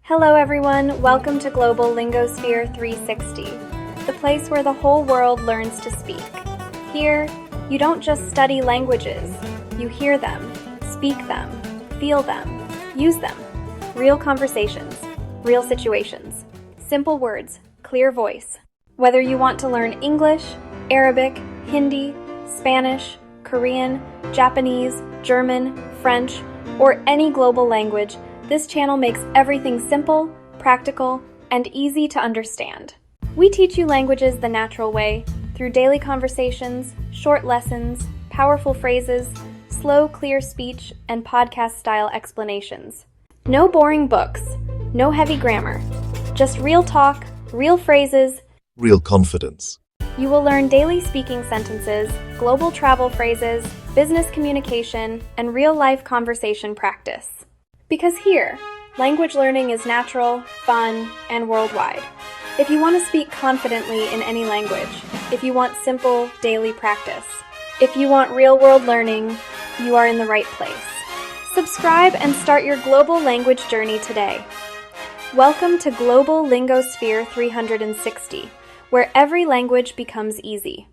Hello everyone, welcome to Global Lingosphere 360, the place where the whole world learns to speak. Here, you don't just study languages, you hear them, speak them, feel them, use them. Real conversations, real situations, simple words, clear voice. Whether you want to learn English, Arabic, Hindi, Spanish, Korean, Japanese, German, French, or any global language, this channel makes everything simple, practical, and easy to understand. We teach you languages the natural way, through daily conversations, short lessons, powerful phrases, slow, clear speech, and podcast-style explanations. No boring books, no heavy grammar, just real talk, real phrases, real confidence. You will learn daily speaking sentences, global travel phrases, business communication, and real-life conversation practice. Because here, language learning is natural, fun, and worldwide. If you want to speak confidently in any language, if you want simple, daily practice, if you want real-world learning, you are in the right place. Subscribe and start your global language journey today. Welcome to Global Lingosphere 360, where every language becomes easy.